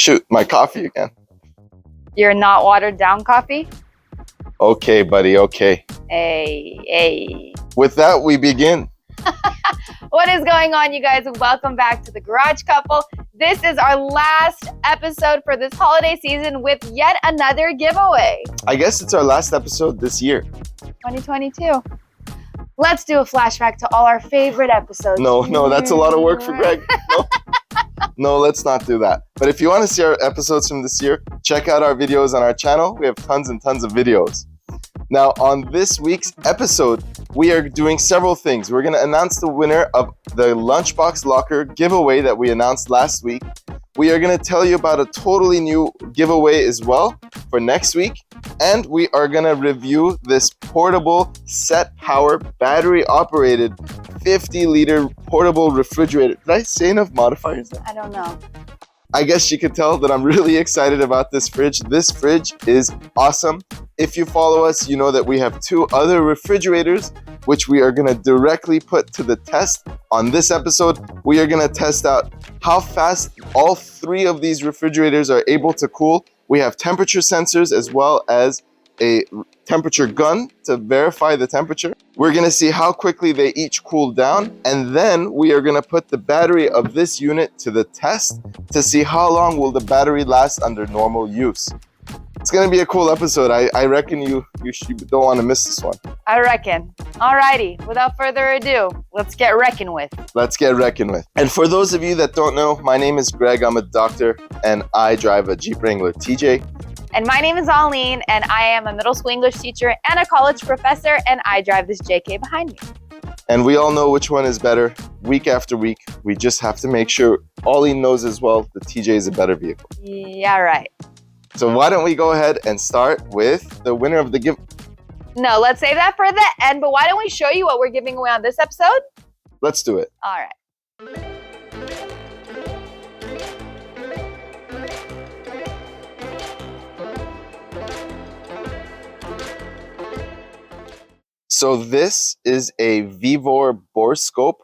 Shoot, my coffee again. You're not watered down coffee? Okay, buddy, okay. Hey. With that, we begin. What is going on, you guys? Welcome back to the Garage Couple. This is our last episode for this holiday season with yet another giveaway. I guess it's our last episode this year. 2022. Let's do a flashback to all our favorite episodes. No, that's a lot of work for Greg. No, let's not do that. But if you want to see our episodes from this year, check out our videos on our channel. We have tons and tons of videos. Now, on this week's episode, we are doing several things. We're going to announce the winner of the Lunchbox Locker giveaway that we announced last week. We are going to tell you about a totally new giveaway as well for next week. And we are going to review this portable Setpower battery-operated 50-liter portable refrigerator. Did I say enough modifiers there? I don't know. I guess you could tell that I'm really excited about this fridge. This fridge is awesome. If you follow us, you know that we have two other refrigerators, which we are going to directly put to the test. On this episode, we are going to test out how fast all three of these refrigerators are able to cool. We have temperature sensors as well as a temperature gun to verify the temperature. We're going to see how quickly they each cool down, and then we are going to put the battery of this unit to the test to see how long will the battery last under normal use. It's going to be a cool episode. I reckon you don't want to miss this one. I reckon. Alrighty, without further ado, let's get reckoned with. Let's get reckoned with. And for those of you that don't know, my name is Greg. I'm a doctor, and I drive a Jeep Wrangler TJ. And my name is Aline, and I am a middle school English teacher and a college professor, and I drive this JK behind me. And we all know which one is better week after week. We just have to make sure Aline knows as well the TJ is a better vehicle. Yeah, right. So why don't we go ahead and start with the winner of the give. No, let's save that for the end, but why don't we show you what we're giving away on this episode? Let's do it. All right. So this is a Vivor Boroscope,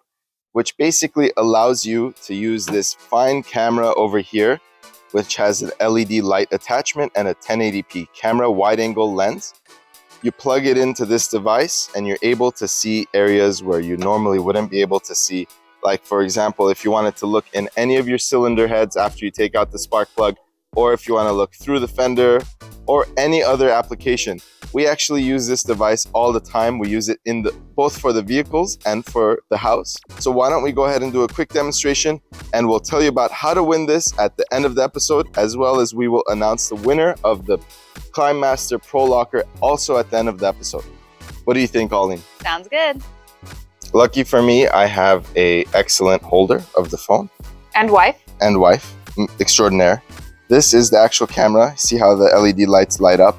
which basically allows you to use this fine camera over here, which has an LED light attachment and a 1080p camera wide-angle lens. You plug it into this device and you're able to see areas where you normally wouldn't be able to see. Like, for example, if you wanted to look in any of your cylinder heads after you take out the spark plug, or if you want to look through the fender or any other application. We actually use this device all the time. We use it both for the vehicles and for the house. So why don't we go ahead and do a quick demonstration, and we'll tell you about how to win this at the end of the episode, as well as we will announce the winner of the ClimbMaster Pro Locker also at the end of the episode. What do you think, Aline? Sounds good. Lucky for me, I have an excellent holder of the phone. And wife. And wife, extraordinaire. This is the actual camera. See how the LED lights light up?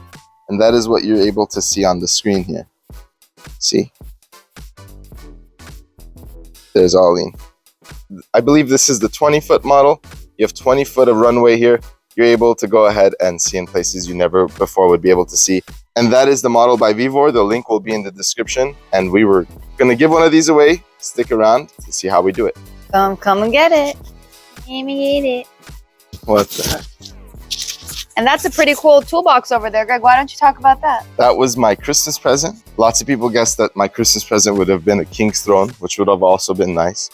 And that is what you're able to see on the screen here. See? There's Aline. I believe this is the 20-foot model. You have 20 foot of runway here. You're able to go ahead and see in places you never before would be able to see. And that is the model by Vivor. The link will be in the description. And we were going to give one of these away. Stick around to see how we do it. Come and get it. Come and get it. What the heck? And that's a pretty cool toolbox over there, Greg. Why don't you talk about that? That was my Christmas present. Lots of people guessed that my Christmas present would have been a king's throne, which would have also been nice.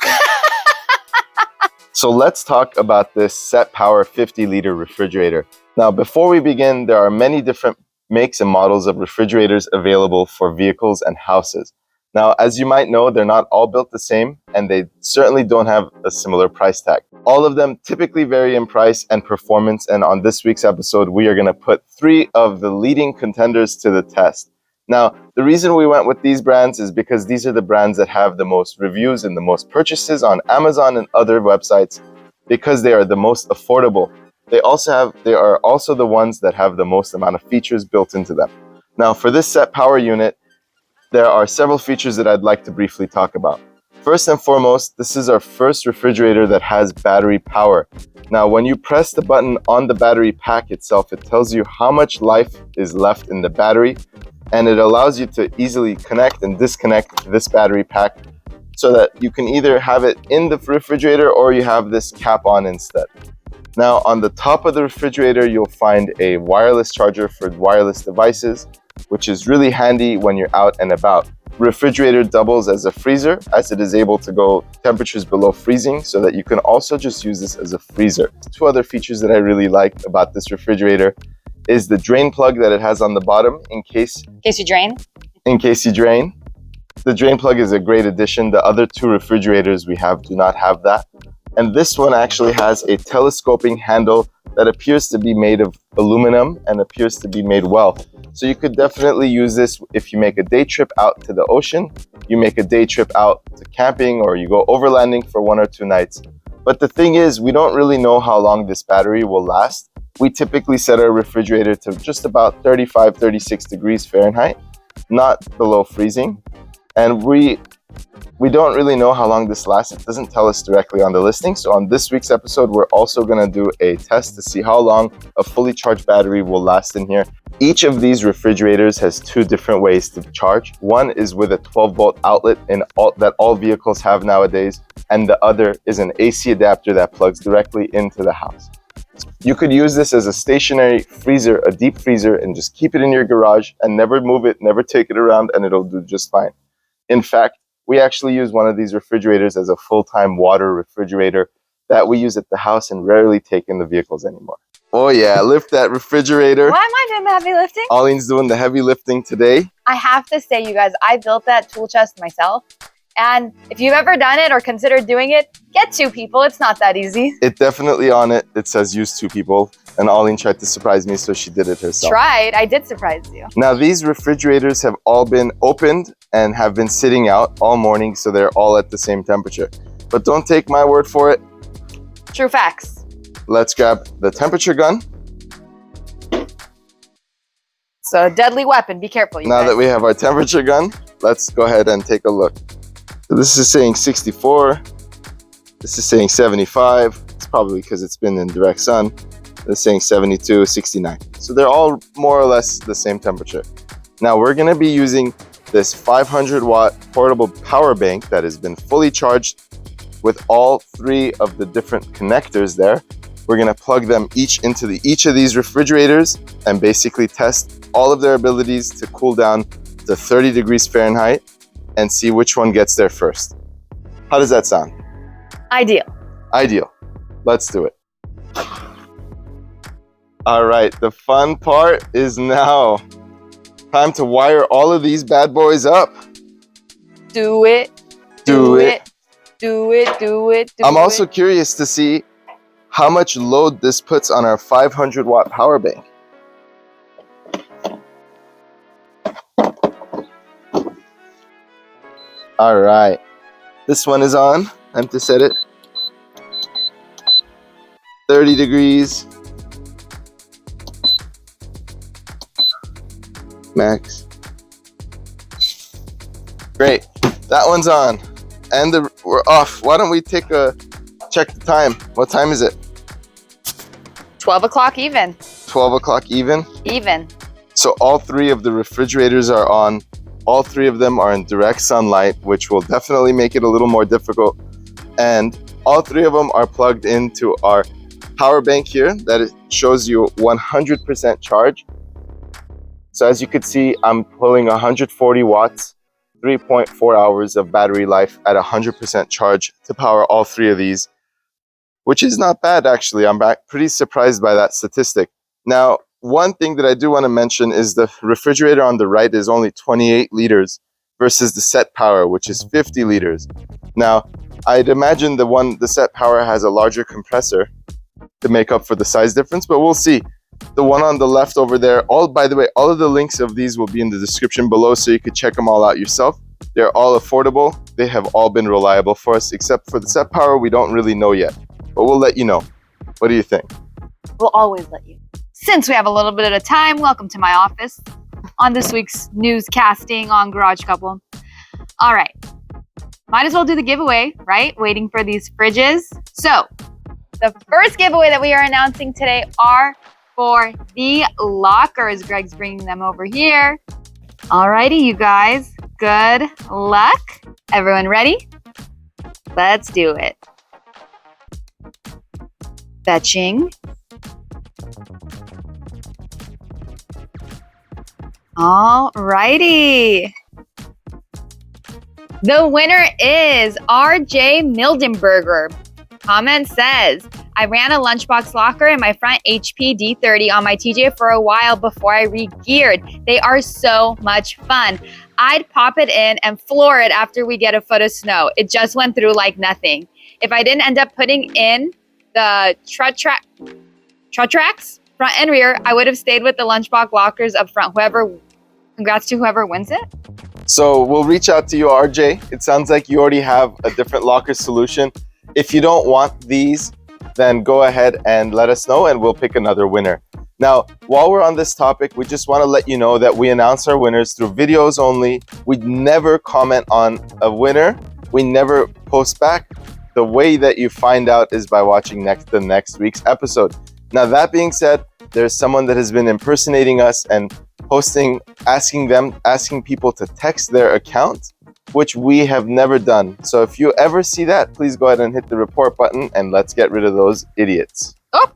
So let's talk about this Setpower 50-liter refrigerator. Now, before we begin, there are many different makes and models of refrigerators available for vehicles and houses. Now, as you might know, they're not all built the same, and they certainly don't have a similar price tag. All of them typically vary in price and performance, and on this week's episode, we are going to put three of the leading contenders to the test. Now, the reason we went with these brands is because these are the brands that have the most reviews and the most purchases on Amazon and other websites, because they are the most affordable. They are also the ones that have the most amount of features built into them. Now, for this Setpower unit, there are several features that I'd like to briefly talk about. First and foremost, this is our first refrigerator that has battery power. Now, when you press the button on the battery pack itself, it tells you how much life is left in the battery, and it allows you to easily connect and disconnect this battery pack so that you can either have it in the refrigerator or you have this cap on instead. Now, on the top of the refrigerator, you'll find a wireless charger for wireless devices, which is really handy when you're out and about. Refrigerator doubles as a freezer, as it is able to go temperatures below freezing, so that you can also just use this as a freezer. Two other features that I really like about this refrigerator is the drain plug that it has on the bottom in case you drain. In case you drain. The drain plug is a great addition. The other two refrigerators we have do not have that. And this one actually has a telescoping handle that appears to be made of aluminum and appears to be made well. So you could definitely use this if you make a day trip out to the ocean, you make a day trip out to camping, or you go overlanding for 1 or 2 nights. But the thing is, we don't really know how long this battery will last. We typically set our refrigerator to just about 35, 36 degrees Fahrenheit, not below freezing. And we don't really know how long this lasts. It doesn't tell us directly on the listing. So on this week's episode, we're also going to do a test to see how long a fully charged battery will last in here. Each of these refrigerators has 2 different ways to charge. One is with a 12-volt outlet that all vehicles have nowadays, and the other is an AC adapter that plugs directly into the house. You could use this as a stationary freezer, a deep freezer, and just keep it in your garage and never move it, never take it around, and it'll do just fine. In fact, we actually use one of these refrigerators as a full-time water refrigerator that we use at the house and rarely take in the vehicles anymore. Oh yeah, lift that refrigerator. Why am I doing the heavy lifting? Eileen's doing the heavy lifting today. I have to say, you guys, I built that tool chest myself. And if you've ever done it or considered doing it, get 2 people. It's not that easy. It definitely on it says use 2 people. And Eileen tried to surprise me, so she did it herself. I did surprise you. Now, these refrigerators have all been opened and have been sitting out all morning, so they're all at the same temperature. But don't take my word for it. True facts. Let's grab the temperature gun. It's a deadly weapon. Be careful, you Now guys. that we have our temperature gun, let's go ahead and take a look. So this is saying 64. This is saying 75. It's probably because it's been in direct sun. It's saying 72, 69. So they're all more or less the same temperature. Now we're going to be using this 500-watt portable power bank that has been fully charged with all 3 of the different connectors there. We're going to plug them each into each of these refrigerators and basically test all of their abilities to cool down to 30 degrees Fahrenheit and see which one gets there first. How does that sound? Ideal. Ideal. Let's do it. All right, the fun part is now. Time to wire all of these bad boys up. Do it. Do it. Do it. Do it. Do I'm it. also curious to see how much load this puts on our 500-watt power bank. All right, this one is on. Time to set it. 30 degrees. Max. Great, that one's on. And we're off. Why don't we check the time? What time is it? 12 o'clock even. 12 o'clock even? Even. So all 3 of the refrigerators are on. All 3 of them are in direct sunlight, which will definitely make it a little more difficult. And all 3 of them are plugged into our power bank here that it shows you 100% charge. So as you can see, I'm pulling 140 watts, 3.4 hours of battery life at 100% charge to power all 3 of these, which is not bad actually. I'm pretty surprised by that statistic. Now, one thing that I do want to mention is the refrigerator on the right is only 28 liters versus the Setpower, which is 50 liters. Now, I'd imagine the Setpower has a larger compressor to make up for the size difference, but we'll see. The one on the left over there, by the way, all of the links of these will be in the description below, so you could check them all out yourself. They're all affordable. They have all been reliable for us, except for the Setpower, we don't really know yet, but we'll let you know. What do you think? We'll always let you. Since we have a little bit of time, welcome to my office on this week's newscasting on Garage Couple. All right, might as well do the giveaway, right? Waiting for these fridges. So the first giveaway that we are announcing today are for the lockers. Greg's bringing them over here. Alrighty, you guys, good luck. Everyone ready? Let's do it. Fetching. Alrighty. The winner is RJ Mildenberger. Comment says, I ran a lunchbox locker in my front HP D30 on my TJ for a while before I re-geared. They are so much fun. I'd pop it in and floor it after we get a foot of snow. It just went through like nothing. If I didn't end up putting in the tracks, front and rear, I would have stayed with the lunchbox lockers up front. Congrats to whoever wins it. So we'll reach out to you, RJ. It sounds like you already have a different locker solution. If you don't want these, then go ahead and let us know and we'll pick another winner. Now, while we're on this topic, we just want to let you know that we announce our winners through videos only. We never comment on a winner. We never post back. The way that you find out is by watching the next week's episode. Now, that being said, there's someone that has been impersonating us and posting, asking people to text their account, which we have never done. So if you ever see that, please go ahead and hit the report button and let's get rid of those idiots. Oh,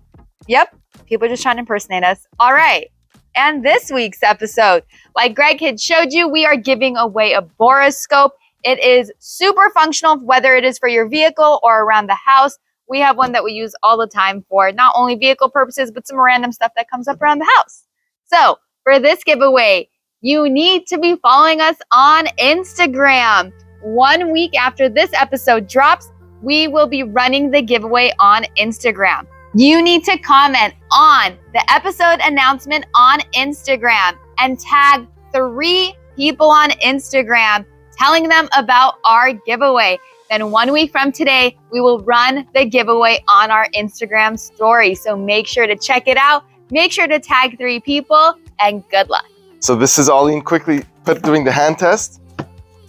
yep. People are just trying to impersonate us. All right. And this week's episode, like Greg had showed you, we are giving away a Boroscope. It is super functional, whether it is for your vehicle or around the house. We have one that we use all the time for not only vehicle purposes, but some random stuff that comes up around the house. So for this giveaway, you need to be following us on Instagram. 1 week after this episode drops, we will be running the giveaway on Instagram. You need to comment on the episode announcement on Instagram and tag 3 people on Instagram telling them about our giveaway. Then 1 week from today, we will run the giveaway on our Instagram story. So make sure to check it out. Make sure to tag 3 people and good luck. So this is Aline quickly doing the hand test.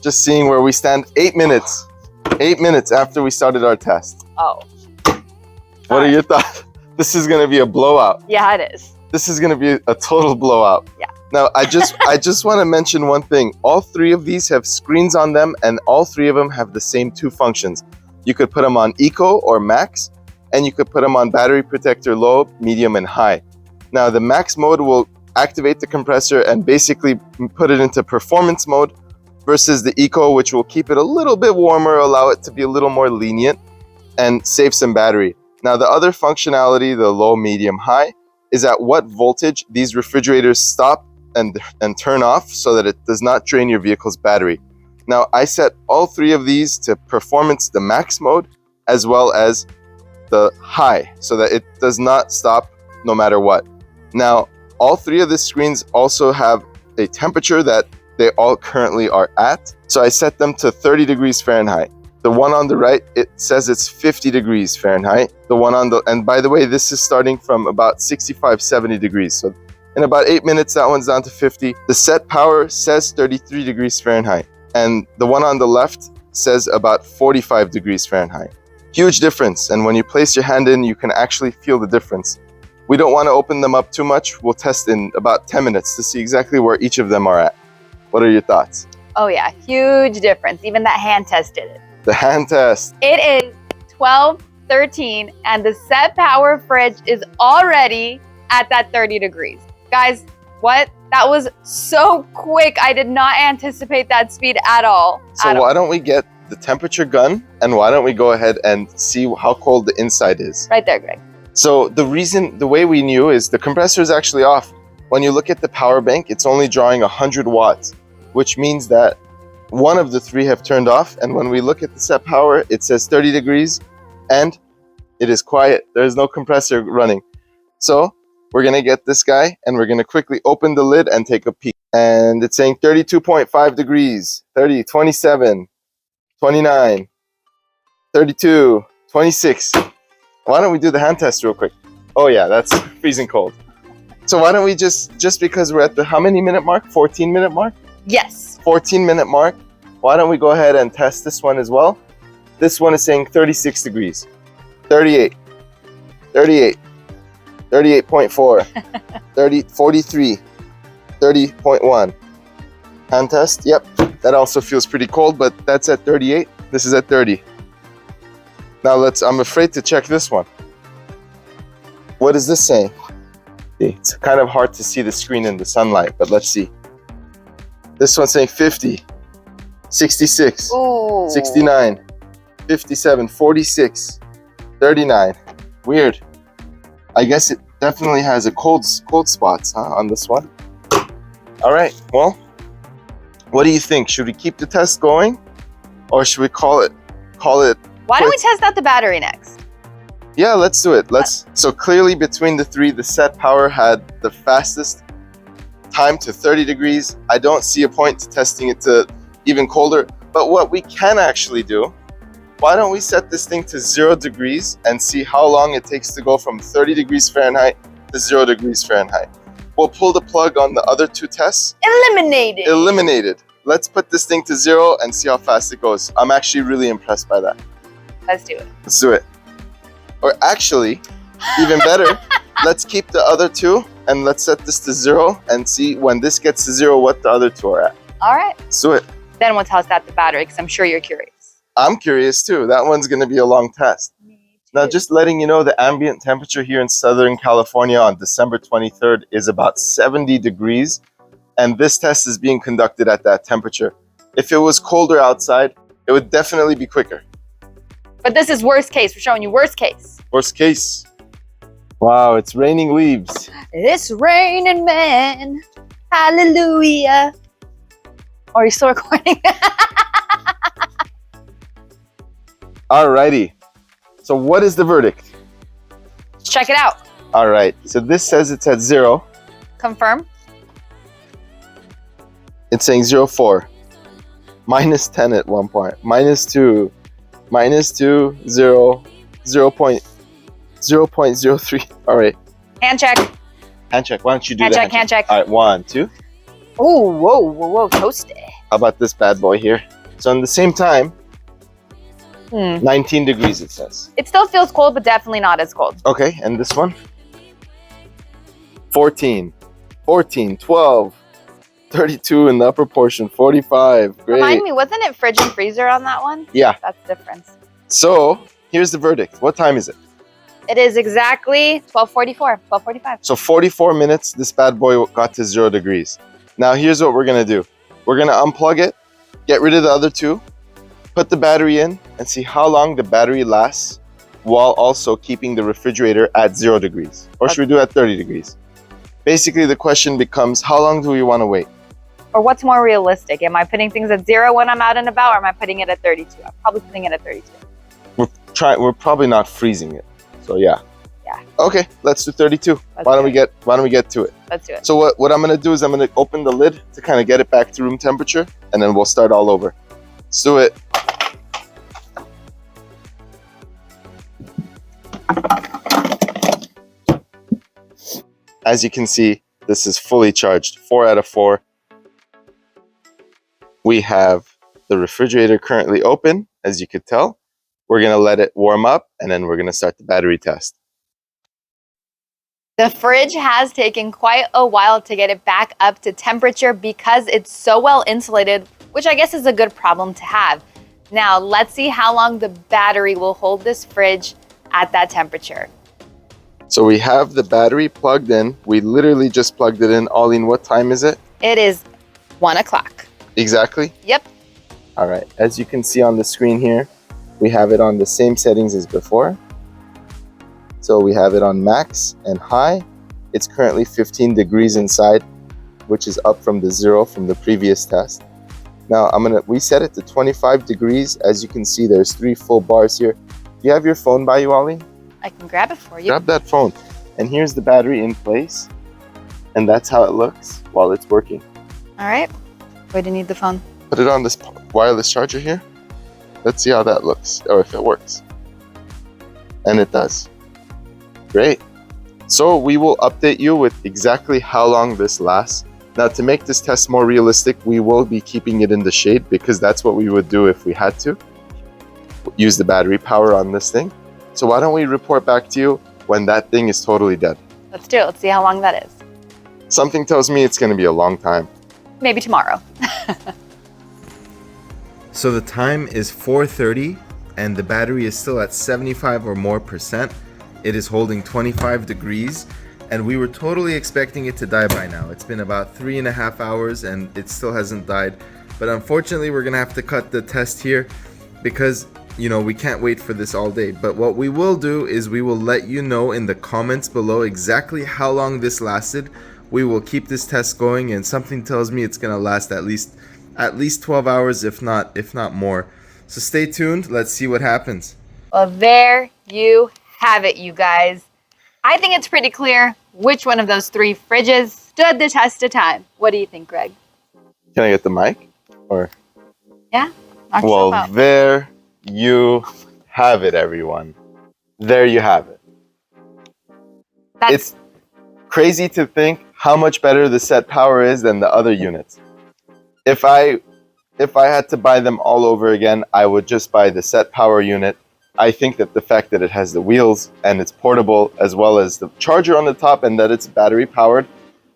Just seeing where we stand. 8 minutes. 8 minutes after we started our test. Oh. What are your thoughts? This is going to be a blowout. Yeah, it is. This is going to be a total blowout. Yeah. Now, I just want to mention one thing. All 3 of these have screens on them, and all 3 of them have the same 2 functions. You could put them on Eco or Max, and you could put them on Battery Protector Low, Medium, and High. Now, the Max mode will activate the compressor and basically put it into performance mode versus the Eco, which will keep it a little bit warmer, allow it to be a little more lenient, and save some battery. Now, the other functionality, the Low, Medium, High, is at what voltage these refrigerators stop and turn off so that it does not drain your vehicle's battery. Now, I set all 3 of these to performance, the Max mode, as well as the High, so that it does not stop no matter what. Now, all 3 of the screens also have a temperature that they all currently are at. So I set them to 30 degrees Fahrenheit. The one on the right, it says it's 50 degrees Fahrenheit. The one on the, and by the way, this is starting from about 65, 70 degrees. So in about 8 minutes, that one's down to 50. The Setpower says 33 degrees Fahrenheit. And the one on the left says about 45 degrees Fahrenheit. Huge difference. And when you place your hand in, you can actually feel the difference. We don't want to open them up too much. We'll test in about 10 minutes to see exactly where each of them are at. What are your thoughts? Oh yeah, huge difference. Even that hand test did it. The hand test. It is 12:13 and the Setpower fridge is already at that 30 degrees. Guys, what? That was so quick. I did not anticipate that speed at all. So why don't we get the temperature gun and why don't we go ahead and see how cold the inside is? Right there, Greg. So the way we knew is the compressor is actually off. When you look at the power bank, it's only drawing 100 watts, which means that one of the 3 have turned off. And when we look at the Setpower, it says 30 degrees and it is quiet. There's no compressor running. So we're going to get this guy and we're going to quickly open the lid and take a peek. And it's saying 32.5 degrees, 30, 27, 29, 32, 26. Why don't we do the hand test real quick? Oh yeah, that's freezing cold. So why don't we just because we're at the how many minute mark? 14 minute mark? Yes. 14 minute mark. Why don't we go ahead and test this one as well? This one is saying 36 degrees. 38. 38. 38.4. 30, 43. 30.1. Hand test. Yep. That also feels pretty cold, but that's at 38. This is at 30. Now I'm afraid to check this one. What is this saying? It's kind of hard to see the screen in the sunlight, but let's see. This one's saying 50, 66, Ooh. 69, 57, 46, 39. Weird. I guess it definitely has a cold spots, huh, on this one. All right, well, what do you think? Should we keep the test going, or should we call it? Why don't we test out the battery next? Yeah, let's do it. So clearly between the three, the Setpower had the fastest time to 30 degrees. I don't see a point to testing it to even colder. But what we can actually do, why don't we set this thing to 0 degrees and see how long it takes to go from 30 degrees Fahrenheit to 0 degrees Fahrenheit. We'll pull the plug on the other two tests. Eliminated. Eliminated. Let's put this thing to 0 and see how fast it goes. I'm actually really impressed by that. Let's do it. Let's do it. Or actually, even better, let's keep the other two and let's set this to 0 and see when this gets to 0 what the other two are at. All right. Let's do it. Then we'll test out the battery because I'm sure you're curious. I'm curious too. That one's going to be a long test. Now, just letting you know, the ambient temperature here in Southern California on December 23rd is about 70 degrees. And this test is being conducted at that temperature. If it was colder outside, it would definitely be quicker. But this is worst case. We're showing you worst case. Worst case. Wow, it's raining leaves. It's raining men. Hallelujah. Oh, are you still recording? Alrighty. So what is the verdict? Let's check it out. All right. So this says it's at 0. Confirm. It's saying 0.4. Minus 10 at one point. Minus 2. Minus 2. 0. 0.03. All right. Hand check. Hand check. Why don't you do Hand that? check, hand check. All right. 1, 2. Oh, whoa. Toasty. How about this bad boy here? So in the same time, 19 degrees it says. It still feels cold, but definitely not as cold. Okay. And this one? 14. 12. 32 in the upper portion. 45. Great. Remind me, wasn't it fridge and freezer on that one? Yeah. That's the difference. So here's the verdict. What time is it? It is exactly 12:44, 12:45. So 44 minutes, this bad boy got to 0 degrees. Now here's what we're gonna do. We're gonna unplug it, get rid of the other two, put the battery in, and see how long the battery lasts while also keeping the refrigerator at 0 degrees. Or should we do it at 30 degrees? Basically, the question becomes, how long do we wanna wait? Or what's more realistic? Am I putting things at 0 when I'm out and about, or am I putting it at 32? I'm probably putting it at 32. We're probably not freezing it. So yeah. Yeah. Okay, let's do 32. Why don't we get to it? Let's do it. So what I'm gonna do is I'm gonna open the lid to kind of get it back to room temperature, and then we'll start all over. Let's do it. As you can see, this is fully charged, 4 out of 4. We have the refrigerator currently open, as you could tell. We're gonna let it warm up, and then we're gonna start the battery test. The fridge has taken quite a while to get it back up to temperature because it's so well insulated, which I guess is a good problem to have. Now, let's see how long the battery will hold this fridge at that temperature. So we have the battery plugged in. We literally just plugged it in. Auline, what time is it? It is 1 o'clock. Exactly? Yep. All right. As you can see on the screen here, we have it on the same settings as before. So we have it on max and high. It's currently 15 degrees inside, which is up from the 0 from the previous test. Now we set it to 25 degrees. As you can see, there's 3 full bars here. Do you have your phone by you, Auline? I can grab it for you. Grab that phone. And here's the battery in place. And that's how it looks while it's working. All right. Where do you need the phone? Put it on this wireless charger here. Let's see how that looks, or if it works. And it does. Great. So we will update you with exactly how long this lasts. Now, to make this test more realistic, we will be keeping it in the shade because that's what we would do if we had to. Use the battery power on this thing. So why don't we report back to you when that thing is totally dead? Let's do it. Let's see how long that is. Something tells me it's going to be a long time. Maybe tomorrow. So the time is 4:30 and the battery is still at 75 or more %. it is holding 25 degrees, and we were totally expecting it to die by now. It's been about 3.5 hours and it still hasn't died. But unfortunately, we're gonna have to cut the test here because, you know, we can't wait for this all day. But what we will do is we will let you know in the comments below exactly how long this lasted. We will keep this test going, and something tells me it's gonna last at least 12 hours, if not more. So stay tuned. Let's see what happens. Well, there you have it, you guys. I think it's pretty clear which one of those 3 fridges stood the test of time. What do you think, Greg? Can I get the mic? Or Yeah? Knock well, yourself out. there you have it, everyone. There you have it. That's It's crazy to think how much better the Setpower is than the other units. If I had to buy them all over again, I would just buy the Setpower unit. I think that the fact that it has the wheels and it's portable, as well as the charger on the top and that it's battery powered,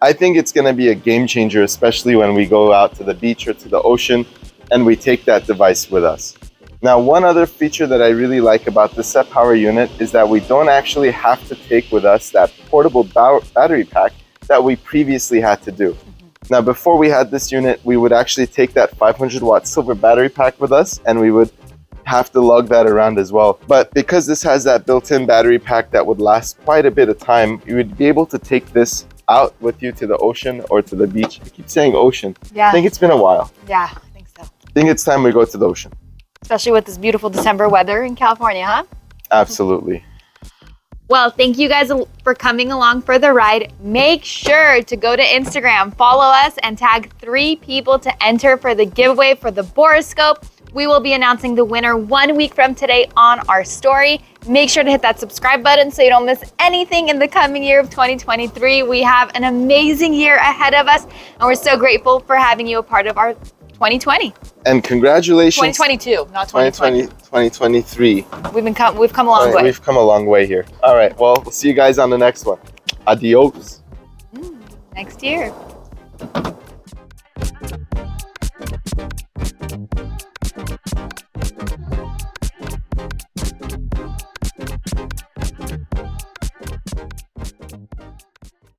I think it's going to be a game changer, especially when we go out to the beach or to the ocean and we take that device with us. Now, one other feature that I really like about the Setpower unit is that we don't actually have to take with us that portable battery pack that we previously had to do. Now, before we had this unit, we would actually take that 500 watt silver battery pack with us, and we would have to lug that around as well. But because this has that built-in battery pack that would last quite a bit of time, you would be able to take this out with you to the ocean or to the beach. I keep saying ocean. Yeah. I think it's been a while. Yeah, I think so. I think it's time we go to the ocean. Especially with this beautiful December weather in California, huh? Absolutely. Well, thank you guys for coming along for the ride. Make sure to go to Instagram, follow us, and tag 3 people to enter for the giveaway for the Boroscope. We will be announcing the winner 1 week from today on our story. Make sure to hit that subscribe button so you don't miss anything in the coming year of 2023. We have an amazing year ahead of us, and we're so grateful for having you a part of our 2020. And congratulations. 2022, not 2020. 2023. We've come a long way. We've come a long way here. All right, well, we'll see you guys on the next one. Adios. Next year.